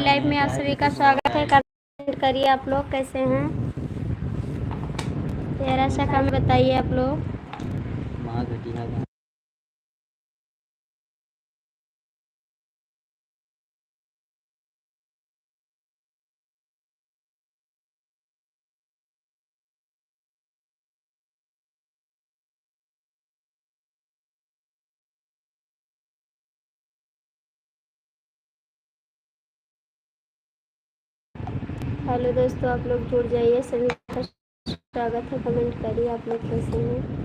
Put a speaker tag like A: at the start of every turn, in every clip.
A: Live में आप सभी का स्वागत है। कमेंट करिए आप लोग कैसे हैं, जरा सा कमेंट बताइए आप लोग। हेलो दोस्तों, आप लोग जुड़ जाइए, सभी का स्वागत है। कमेंट करिए आप लोग कैसे हैं।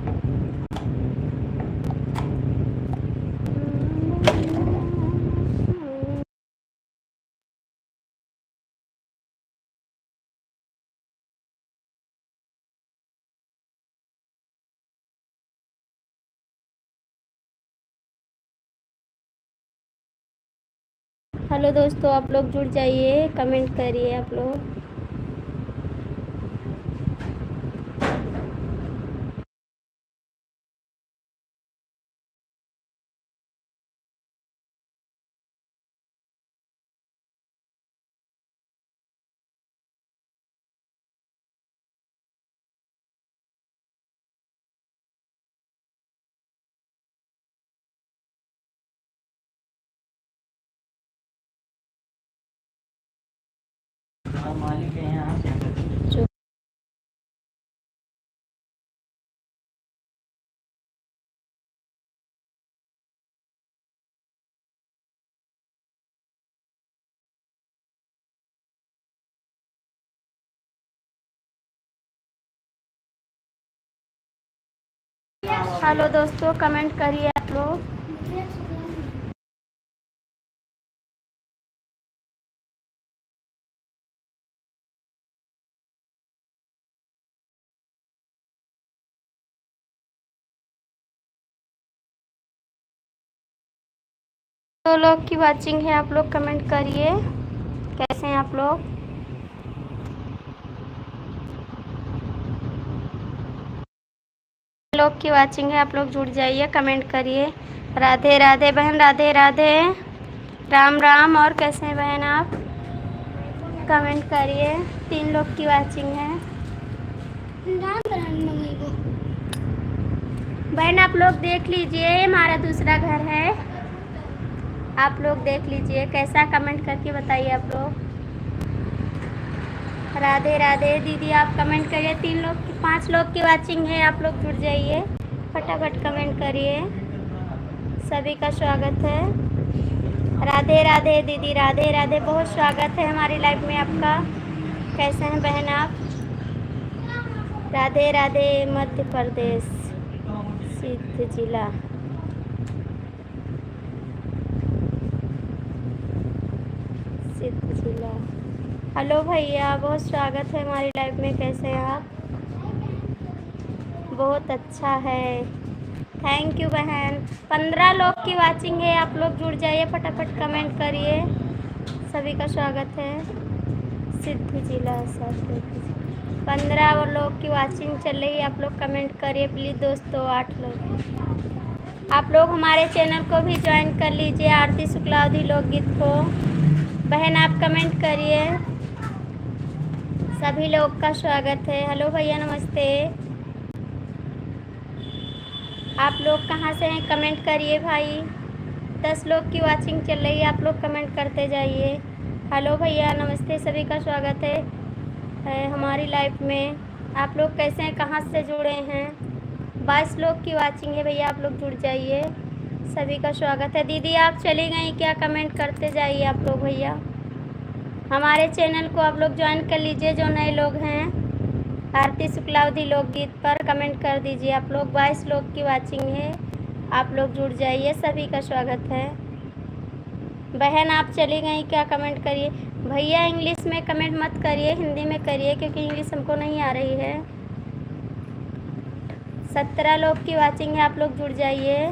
A: हेलो दोस्तों, आप लोग जुड़ जाइए, कमेंट करिए आप लोग। हेलो दोस्तों, कमेंट करिए आप लोग। तो लोग की वाचिंग है, आप लोग कमेंट करिए कैसे हैं आप लोग। लोग की वाचिंग है, आप लोग जुड़ जाइए, कमेंट करिए। राधे राधे बहन, राधे राधे, राम राम। और कैसे हैं बहन आप, कमेंट करिए। 3 लोग की वाचिंग है। बहन आप लोग देख लीजिए, हमारा दूसरा घर है, आप लोग देख लीजिए कैसा, कमेंट करके बताइए आप लोग। राधे राधे दीदी, आप कमेंट करिए। 3 लोग 5 लोग की वाचिंग है, आप लोग जुड़ जाइए, फटाफट कमेंट करिए। सभी का स्वागत है। राधे राधे दीदी, राधे राधे, बहुत स्वागत है हमारी लाइव में आपका। कैसे हैं बहन आप। राधे राधे, मध्य प्रदेश, सिद्ध जिला। सिद्ध जिला। हेलो भैया, बहुत स्वागत है हमारी लाइव में। कैसे हैं आप। बहुत अच्छा है, थैंक यू बहन। 15 लोग की वाचिंग है, आप लोग जुड़ जाइए, फटाफट कमेंट करिए। सभी का स्वागत है। सिद्ध जिला 15 लोग की वाचिंग चल रही है, आप लोग कमेंट करिए प्लीज़ दोस्तों। 8 लोग आप लोग हमारे चैनल को भी ज्वाइन कर लीजिए, आरती शुक्लावधी लोकगीत को। बहन आप कमेंट करिए। सभी लोग का स्वागत है। हेलो भैया नमस्ते। आप लोग कहाँ से हैं, कमेंट करिए भाई। 10 लोग की वाचिंग चल रही है, आप लोग कमेंट करते जाइए। हेलो भैया नमस्ते, सभी का स्वागत है हमारी लाइफ में। आप लोग कैसे हैं, कहाँ से जुड़े हैं। 22 लोग की वाचिंग है भैया, आप लोग जुड़ जाइए, सभी का स्वागत है। दीदी आप चली गई क्या, कमेंट करते जाइए आप लोग भैया। हमारे चैनल को आप लोग ज्वाइन कर लीजिए जो नए लोग हैं। आरती शुक्लावधी लोकगीत पर कमेंट कर दीजिए आप लोग। 22 लोग की वाचिंग है, आप लोग जुड़ जाइए, सभी का स्वागत है। बहन आप चली गई क्या, कमेंट करिए। भैया इंग्लिश में कमेंट मत करिए, हिंदी में करिए, क्योंकि इंग्लिश हमको नहीं आ रही है। 17 लोग की वाचिंग है, आप लोग जुड़ जाइए।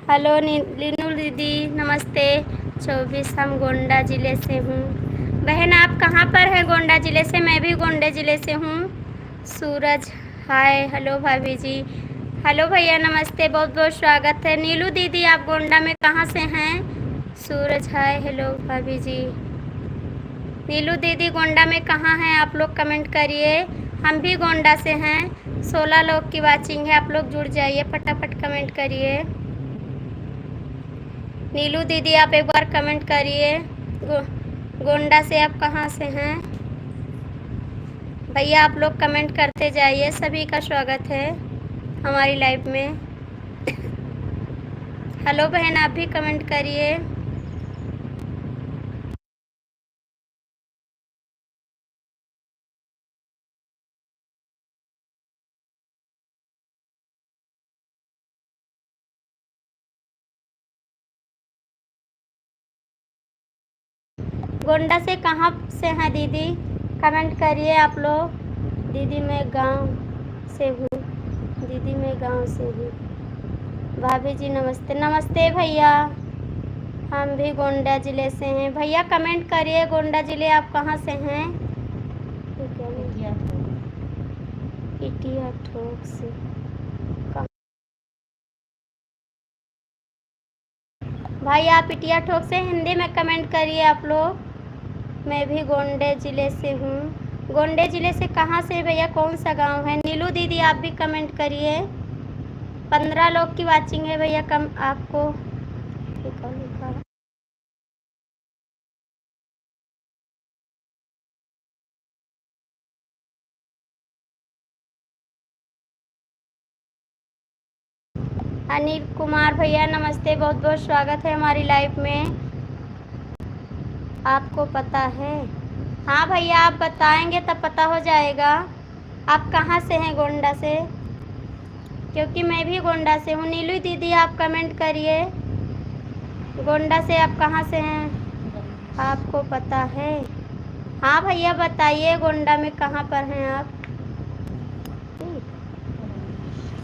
A: हेलो लीनू दीदी नमस्ते। 24 हम गोंडा ज़िले से हूँ। बहन आप कहाँ पर हैं? गोंडा ज़िले से। मैं भी गोंडा ज़िले से हूँ। सूरज हाय। हेलो भाभी जी। हेलो भैया नमस्ते, बहुत बहुत स्वागत है। नीलू दीदी आप गोंडा में कहाँ से हैं? सूरज हाय। हेलो भाभी जी। नीलू दीदी गोंडा में कहाँ हैं आप लोग कमेंट करिए। हम भी गोंडा से हैं। 16 लोग की वाचिंग है, आप लोग जुड़ जाइए, फटाफट कमेंट करिए। नीलू दीदी आप एक बार कमेंट करिए। गोंडा से आप कहाँ से हैं? भैया आप लोग कमेंट करते जाइए, सभी का स्वागत है हमारी लाइव में। हेलो बहन आप भी कमेंट करिए। गोंडा से कहाँ से हैं दीदी? कमेंट करिए आप लोग। दीदी मैं गांव से हूँ। दीदी मैं गांव से हूँ। भाभी जी नमस्ते। नमस्ते भैया, हम भी गोंडा ज़िले से हैं। भैया कमेंट करिए गोंडा ज़िले आप कहाँ से हैं? इटिया ठोक से। भाई आप इटिया ठोक से हिंदी में कमेंट करिए आप लोग। मैं भी गोंडे ज़िले से हूँ। गोंडे ज़िले से कहाँ से भैया, कौन सा गांव है? नीलू दीदी आप भी कमेंट करिए। 15 लोग की वाचिंग है भैया, कम आपको लिखा। अनिल कुमार भैया नमस्ते, बहुत बहुत स्वागत है हमारी लाइव में। आपको पता है? हाँ भैया आप बताएंगे तब पता हो जाएगा। आप कहाँ से हैं गोंडा से? क्योंकि मैं भी गोंडा से हूँ। नीलू दीदी आप कमेंट करिए गोंडा से आप कहाँ से हैं, आपको पता है? हाँ भैया बताइए गोंडा में कहाँ पर हैं आप?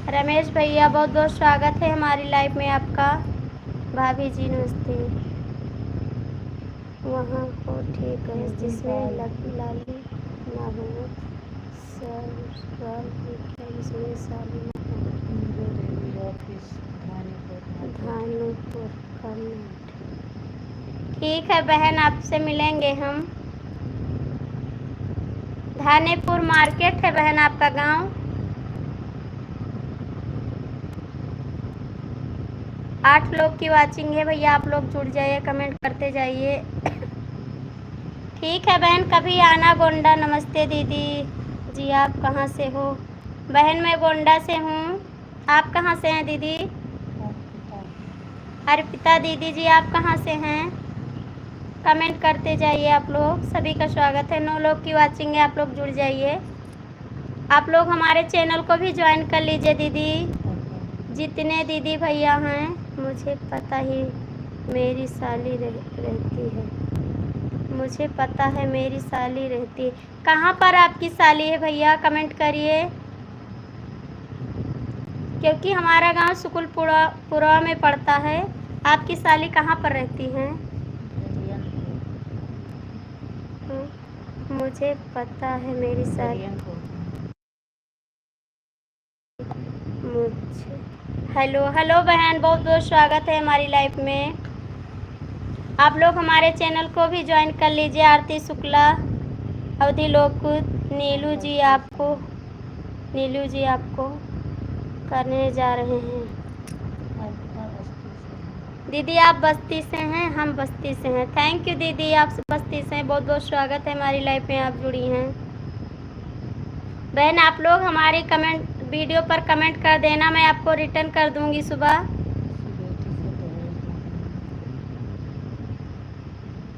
A: रमेश भैया बहुत बहुत स्वागत है हमारी लाइफ में आपका। भाभी जी नमस्ते। वहाँ को ठीक है जिसमें लाली ना हो, सवाल क्या जिसमें साली ना हो। धानुपुर कर्नाटक। ठीक है बहन आपसे मिलेंगे हम। धानेपुर मार्केट है बहन आपका गांव। 8 लोग की वाचिंग है भैया, आप लोग जुड़ जाइए, कमेंट करते जाइए। ठीक है बहन कभी आना गोंडा। नमस्ते दीदी जी आप कहाँ से हो? बहन मैं गोंडा से हूँ। आप कहाँ से हैं दीदी? अर्पिता दीदी जी आप कहाँ से हैं? कमेंट करते जाइए आप लोग, सभी का स्वागत है। 9 लोग की वाचिंग है, आप लोग जुड़ जाइए। आप लोग हमारे चैनल को भी ज्वाइन कर लीजिए दीदी। जितने दीदी भैया हैं, मुझे पता ही मेरी साली रहती है। मुझे पता है मेरी साली रहती है। कहाँ पर आपकी साली है भैया, कमेंट करिए। क्योंकि हमारा गांव सुकुलपुरा में पड़ता है। आपकी साली कहाँ पर रहती हैं? मुझे पता है मेरी साली मुझे। हेलो हेलो बहन, बहुत बहुत स्वागत है हमारी लाइफ में। आप लोग हमारे चैनल को भी ज्वाइन कर लीजिए। आरती शुक्ला, अवधि लोकुत, नीलू जी आपको करने जा रहे हैं। दीदी आप बस्ती से हैं? हम बस्ती से हैं। थैंक यू दीदी, आप बस्ती से हैं, बहुत बहुत स्वागत है हमारी लाइफ में, आप जुड़ी हैं। बहन आप लोग हमारी वीडियो पर कमेंट कर देना, मैं आपको रिटर्न कर दूंगी सुबह।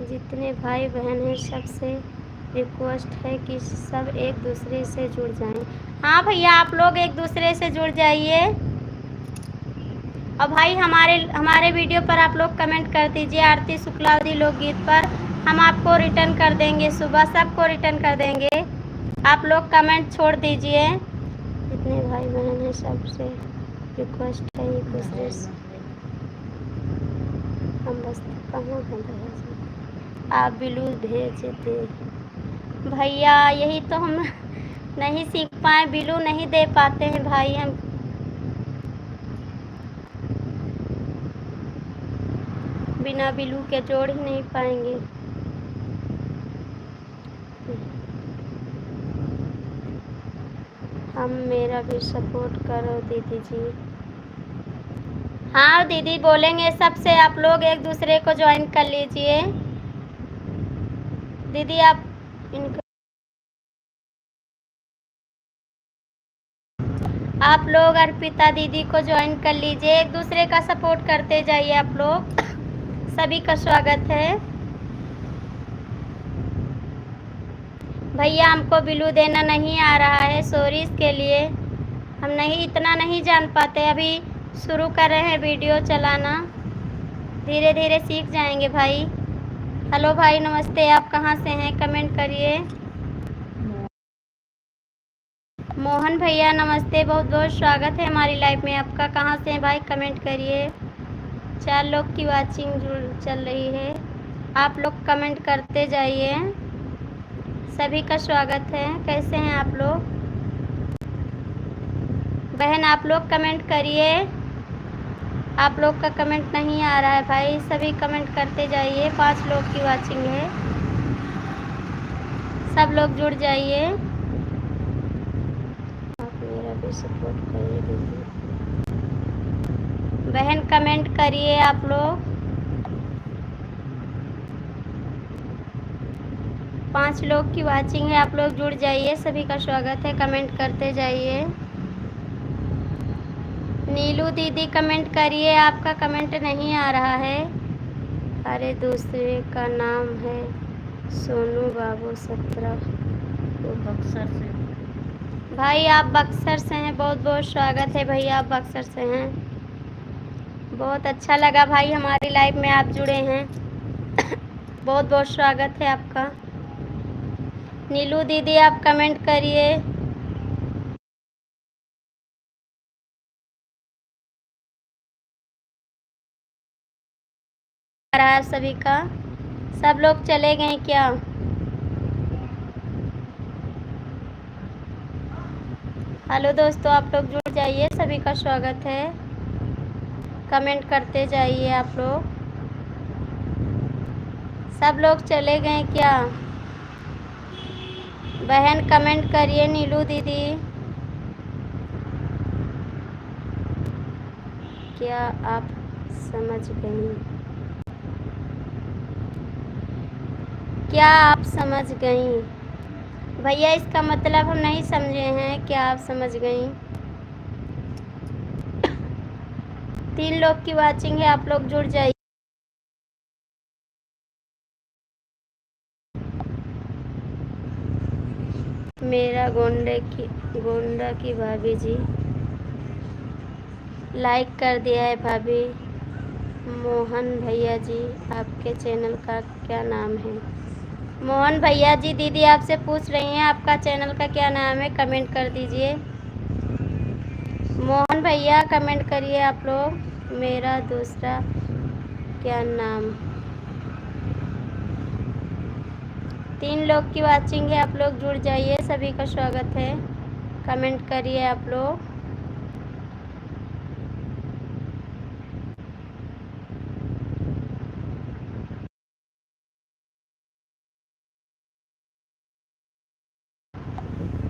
A: जितने भाई बहन हैं सबसे रिक्वेस्ट है कि सब एक दूसरे से जुड़ जाएं। हाँ भैया आप लोग एक दूसरे से जुड़ जाइए। और भाई हमारे वीडियो पर आप लोग कमेंट कर दीजिए आरती शुक्लावधी लोकगीत पर, हम आपको रिटर्न कर देंगे सुबह, सबको रिटर्न कर देंगे। आप लोग कमेंट छोड़ दीजिए। जितने भाई बहन हैं सबसे रिक्वेस्ट है एक दूसरे से। हम बस कहाँ हैं भैया, आप बिलू भेज दे भैया। यही तो हम नहीं सीख पाए, बिलू नहीं दे पाते हैं भाई हम। बिना बिलू के जोड़ ही नहीं पाएंगे। हम मेरा भी सपोर्ट करो दीदी जी। हाँ दीदी बोलेंगे सबसे, आप लोग एक दूसरे को ज्वाइन कर लीजिए। दीदी आप इनको, आप लोग अर्पिता दीदी को ज्वाइन कर लीजिए, एक दूसरे का सपोर्ट करते जाइए आप लोग। सभी का स्वागत है। भैया हमको बिलू देना नहीं आ रहा है, सॉरी इसके लिए। हम नहीं इतना नहीं जान पाते, अभी शुरू कर रहे हैं वीडियो चलाना, धीरे धीरे सीख जाएंगे भाई। हेलो भाई नमस्ते, आप कहाँ से हैं कमेंट करिए। मोहन भैया नमस्ते, बहुत बहुत स्वागत है हमारी लाइफ में आपका। कहाँ से हैं भाई कमेंट करिए। 4 लोग की वाचिंग चल रही है, आप लोग कमेंट करते जाइए। सभी का स्वागत है। कैसे हैं आप लोग बहन, आप लोग कमेंट करिए। आप लोग का कमेंट नहीं आ रहा है भाई, सभी कमेंट करते जाइए। 5 लोग की वाचिंग है, सब लोग जुड़ जाइए। आप मेरा भी सपोर्ट करिए दीदी। बहन कमेंट करिए आप लोग। 5 लोग की वाचिंग है, आप लोग जुड़ जाइए। सभी का स्वागत है, कमेंट करते जाइए। नीलू दीदी कमेंट करिए, आपका कमेंट नहीं आ रहा है। अरे दूसरे का नाम है सोनू बाबू 17, वो बक्सर से। भाई आप बक्सर से हैं, बहुत बहुत स्वागत है भैया, आप बक्सर से हैं। बहुत अच्छा लगा भाई हमारी लाइफ में आप जुड़े हैं। बहुत बहुत स्वागत है आपका। नीलू दीदी आप कमेंट करिए। आ रहा है सभी का, सब लोग चले गए क्या? हेलो दोस्तों, आप लोग जुड़ जाइए, सभी का स्वागत है। कमेंट करते जाइए आप लोग। सब लोग चले गए क्या? बहन कमेंट करिए नीलू दीदी। क्या आप समझ गई? क्या आप समझ गई? भैया इसका मतलब हम नहीं समझे हैं, क्या आप समझ गई? 3 लोग की वाचिंग है, आप लोग जुड़ जाइए। मेरा गोंडा की भाभी जी लाइक कर दिया है भाभी। मोहन भैया जी आपके चैनल का क्या नाम है? मोहन भैया जी दीदी आपसे पूछ रही हैं आपका चैनल का क्या नाम है, कमेंट कर दीजिए। मोहन भैया कमेंट करिए आप लोग। मेरा दूसरा क्या नाम? 3 लोग की वाचिंग है, आप लोग जुड़ जाइए, सभी का स्वागत है। कमेंट करिए आप लोग।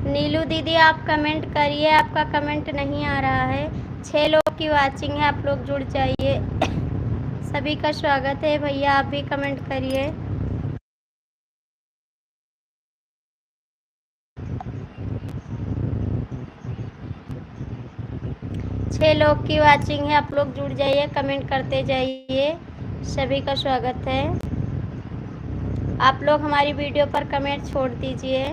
A: नीलू दीदी आप कमेंट करिए, आपका कमेंट नहीं आ रहा है। 6 लोग की वाचिंग है, आप लोग जुड़ जाइए। सभी का स्वागत है भैया, आप भी कमेंट करिए। छह लोग की वाचिंग है, आप लोग जुड़ जाइए, कमेंट करते जाइए। सभी का स्वागत है। आप लोग हमारी वीडियो पर कमेंट छोड़ दीजिए।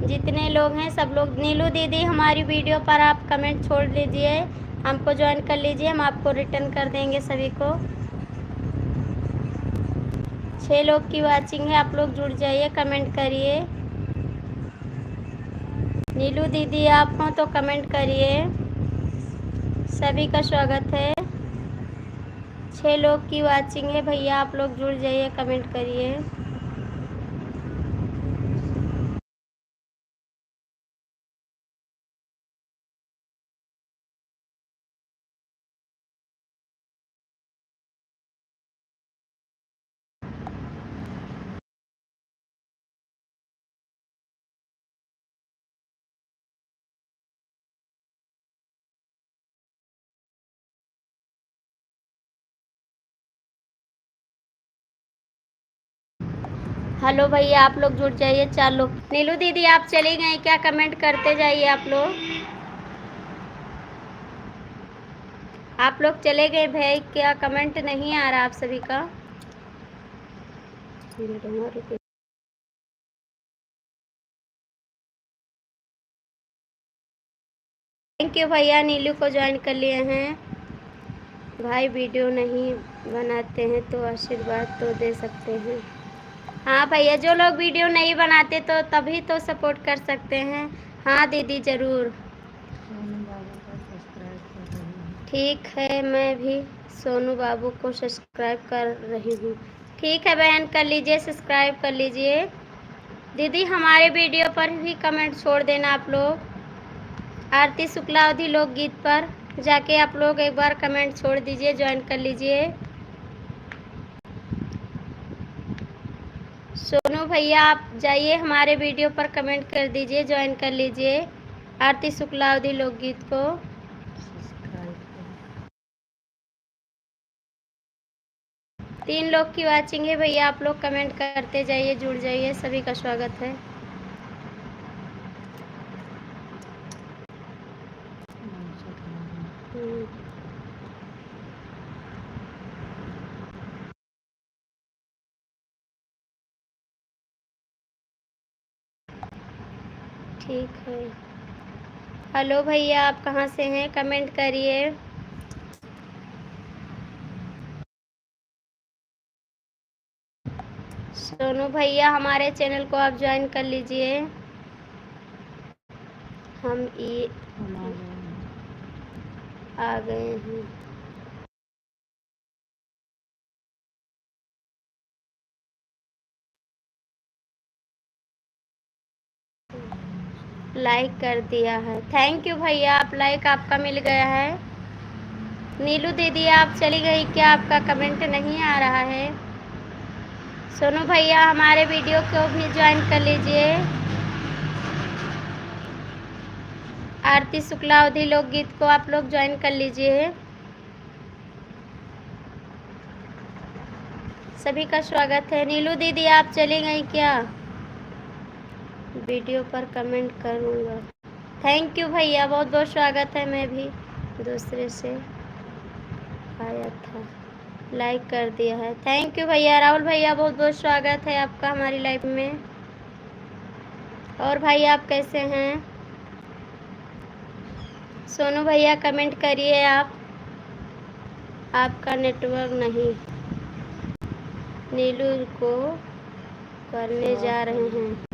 A: जितने लोग हैं सब लोग। नीलू दीदी हमारी वीडियो पर आप कमेंट छोड़ दीजिए, हमको ज्वाइन कर लीजिए, हम आपको रिटर्न कर देंगे सभी को। 6 लोग की वाचिंग है, आप लोग जुड़ जाइए, कमेंट करिए। नीलू दीदी आप हो तो कमेंट करिए। सभी का स्वागत है। 6 लोग की वाचिंग है भैया, आप लोग जुड़ जाइए, कमेंट करिए। हेलो भैया, आप लोग जुड़ जाइए। 4 लोग। नीलू दीदी आप चली गई क्या? कमेंट करते जाइए आप लोग। आप लोग चले गए भाई क्या? कमेंट नहीं आ रहा आप सभी का। थैंक यू भैया, नीलू को ज्वाइन कर लिए हैं। भाई वीडियो नहीं बनाते हैं तो आशीर्वाद तो दे सकते हैं। हाँ भैया, जो लोग वीडियो नहीं बनाते तो तभी तो सपोर्ट कर सकते हैं। हाँ दीदी ज़रूर। ठीक है, मैं भी सोनू बाबू को सब्सक्राइब कर रही हूँ। ठीक है बहन, कर लीजिए, सब्सक्राइब कर लीजिए। दीदी हमारे वीडियो पर भी कमेंट छोड़ देना आप लोग। आरती शुक्लावधी लोकगीत पर जाके आप लोग एक बार कमेंट छोड़ दीजिए, ज्वाइन कर लीजिए। सोनू भैया आप जाइए, हमारे वीडियो पर कमेंट कर दीजिए, ज्वाइन कर लीजिए आरती शुक्लावधी लोकगीत को। 3 लोग की वाचिंग है भैया, आप लोग कमेंट करते जाइए, जुड़ जाइए, सभी का स्वागत है। ठीक है। हेलो भैया, आप कहाँ से हैं? कमेंट करिए। सोनू भैया हमारे चैनल को आप ज्वाइन कर लीजिए। हम ये आ गए हैं। लाइक कर दिया है, थैंक यू भैया, आप लाइक आपका मिल गया है। नीलू दीदी आप चली गई क्या? आपका कमेंट नहीं आ रहा है। सोनू भैया हमारे वीडियो को भी ज्वाइन कर लीजिए। आरती शुक्लावधी लोकगीत को आप लोग ज्वाइन कर लीजिए। सभी का स्वागत है। नीलू दीदी आप चली गई क्या? वीडियो पर कमेंट करूँगा। थैंक यू भैया, बहुत बहुत स्वागत है। मैं भी दूसरे से आया था, लाइक कर दिया है, थैंक यू भैया। राहुल भैया बहुत बहुत स्वागत है आपका हमारी लाइफ में। और भाई आप कैसे हैं? सोनू भैया कमेंट करिए आप। आपका नेटवर्क नहीं। नीलू को करने जा रहे हैं।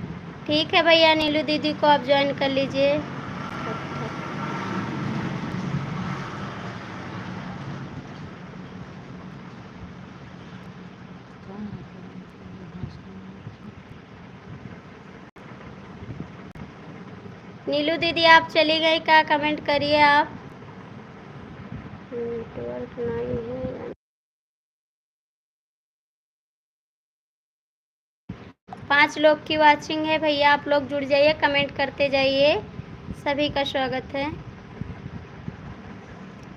A: ठीक है भैया, नीलू दीदी को आप ज्वाइन कर लीजिए। नीलू दीदी आप चली गई क्या? कमेंट करिए आप। नेटवर्क नहीं है। 5 लोग की वाचिंग है भैया, आप लोग जुड़ जाइए, कमेंट करते जाइए, सभी का स्वागत है।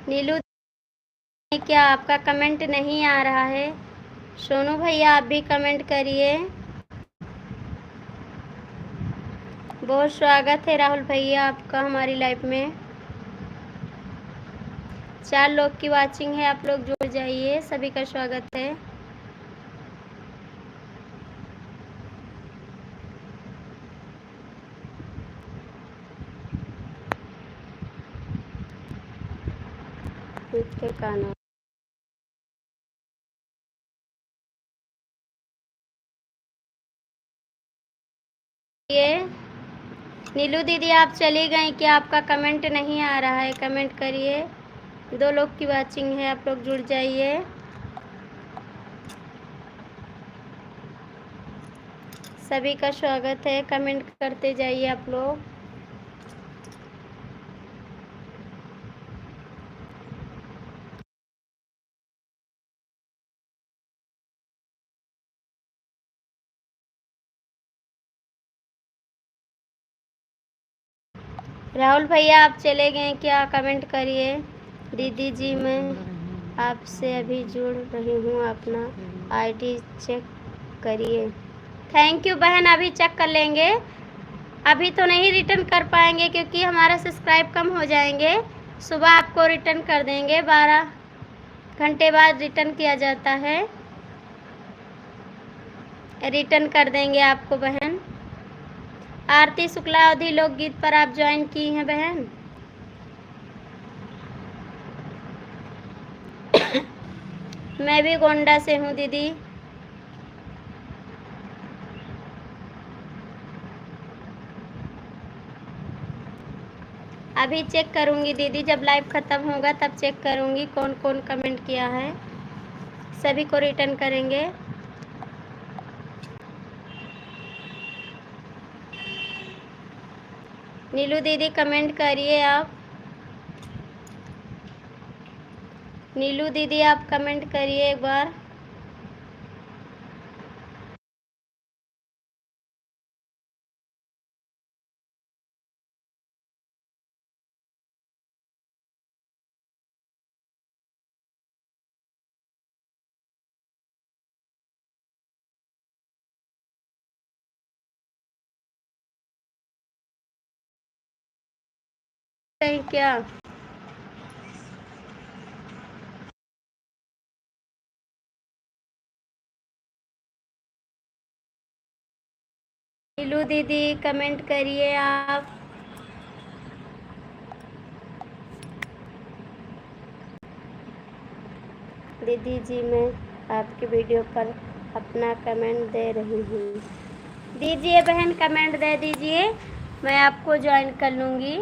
A: नीलू क्या आपका कमेंट नहीं आ रहा है? सोनू भैया आप भी कमेंट करिए। बहुत स्वागत है राहुल भैया आपका हमारी लाइफ में। 4 लोग की वाचिंग है, आप लोग जुड़ जाइए, सभी का स्वागत है। के काना ये नीलू दीदी आप चली गई क्या? आपका कमेंट नहीं आ रहा है, कमेंट करिए। 2 लोग की वॉचिंग है, आप लोग जुड़ जाइए। सभी का स्वागत है, कमेंट करते जाइए आप लोग। राहुल भैया आप चले गए क्या? कमेंट करिए। दीदी जी मैं आपसे अभी जुड़ रही हूँ, अपना आईडी चेक करिए। थैंक यू बहन, अभी चेक कर लेंगे। अभी तो नहीं रिटर्न कर पाएंगे क्योंकि हमारा सब्सक्राइब कम हो जाएंगे। सुबह आपको रिटर्न कर देंगे, 12 घंटे बाद रिटर्न किया जाता है। रिटर्न कर देंगे आपको बहन। आरती शुक्ला अवधि लोकगीत पर आप ज्वाइन की हैं बहन। मैं भी गोंडा से हूँ दीदी। अभी चेक करूँगी दीदी, जब लाइव ख़त्म होगा तब चेक करूँगी कौन कौन कमेंट किया है। सभी को रिटर्न करेंगे। नीलू दीदी कमेंट करिए आप। नीलू दीदी आप कमेंट करिए एक बार। नहीं क्या? नीलू दीदी कमेंट करिए आप। दीदी जी मैं आपकी वीडियो पर अपना कमेंट दे रही हूँ। दीजिए बहन, कमेंट दे दीजिए, मैं आपको ज्वाइन कर लूँगी।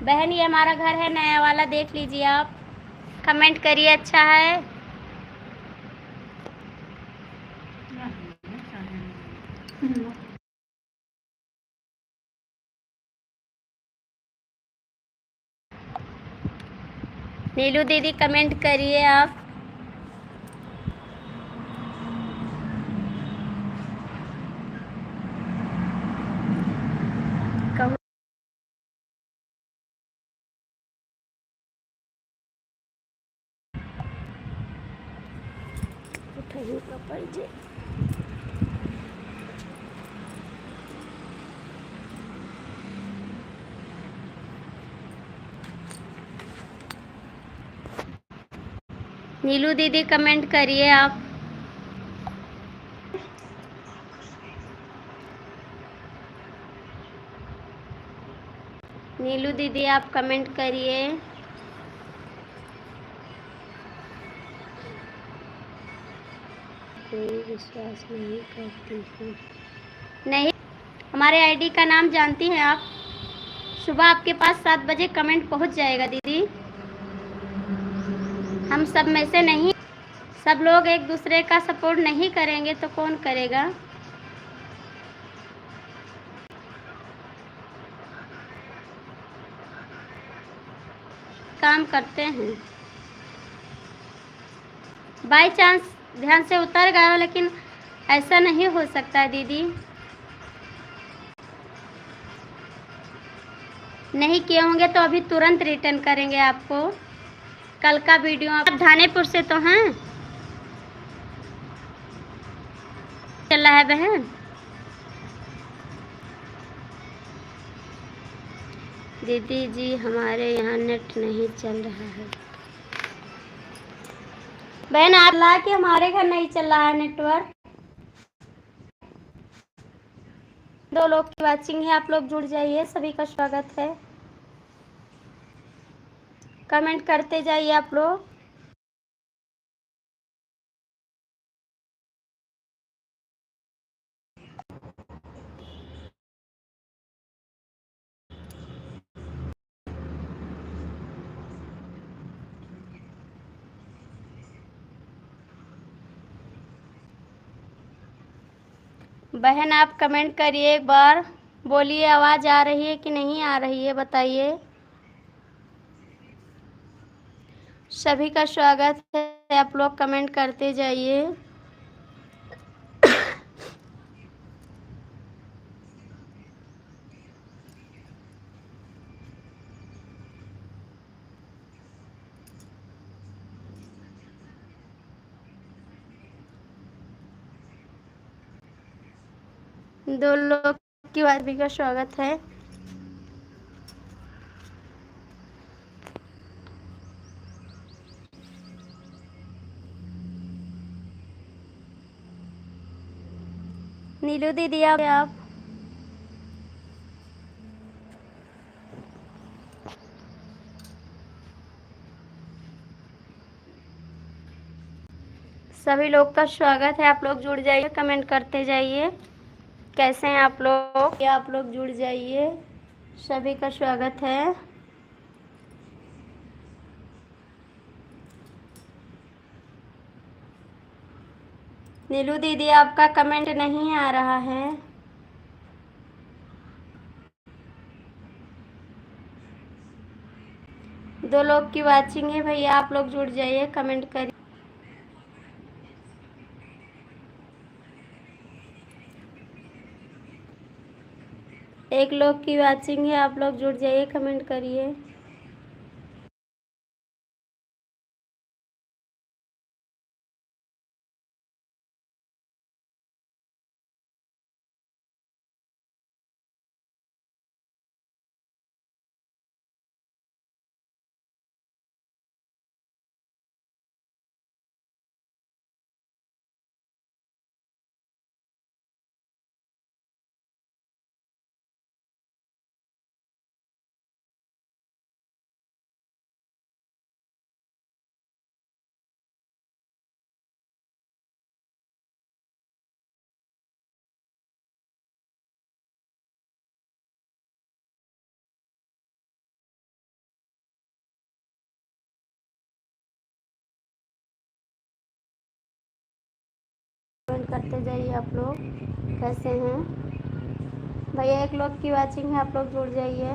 A: बहन ये हमारा घर है नया वाला, देख लीजिए आप। कमेंट करिए, अच्छा है। नीलू दीदी कमेंट करिए आप। कहूँ उठाइए पापा जी। नीलू दीदी कमेंट करिए आप। नीलू दीदी आप कमेंट करिए। विश्वास नहीं करती हूँ। नहीं, हमारे आईडी का नाम जानती हैं आप। सुबह आपके पास 7 बजे कमेंट पहुंच जाएगा दीदी। हम सब में से नहीं, सब लोग एक दूसरे का सपोर्ट नहीं करेंगे तो कौन करेगा? काम करते हैं। बाय चांस ध्यान से उतर गए हो, लेकिन ऐसा नहीं हो सकता है दीदी। नहीं किए होंगे तो अभी तुरंत रिटर्न करेंगे आपको। कल का वीडियो आप धानेपुर से तो हैं? चल रहा है बहन? दीदी जी हमारे यहाँ नेट नहीं चल रहा है। बहन आप ला के हमारे घर नहीं चल रहा है नेटवर्क। 2 लोग की वॉचिंग है, आप लोग जुड़ जाइए, सभी का स्वागत है। कमेंट करते जाइए आप लोग। बहन आप कमेंट करिए एक बार, बोलिए आवाज़ आ रही है कि नहीं आ रही है, बताइए। सभी का स्वागत है, आप लोग कमेंट करते जाइए। दो लोग की बात भी का स्वागत है। नीलू दीदी आप सभी लोग का स्वागत है, आप लोग जुड़ जाइए, कमेंट करते जाइए। कैसे हैं आप लोग? आप लोग जुड़ जाइए, सभी का स्वागत है। नीलू दीदी आपका कमेंट नहीं आ रहा है। दो लोग की वाचिंग है भैया, आप लोग जुड़ जाइए, कमेंट करिए। एक लोग की वाचिंग है, आप लोग जुड़ जाइए, कमेंट करिए। कमेंट करते जाइए आप लोग, कैसे हैं भैया। एक लोग की वाचिंग है, आप लोग जुड़ जाइए।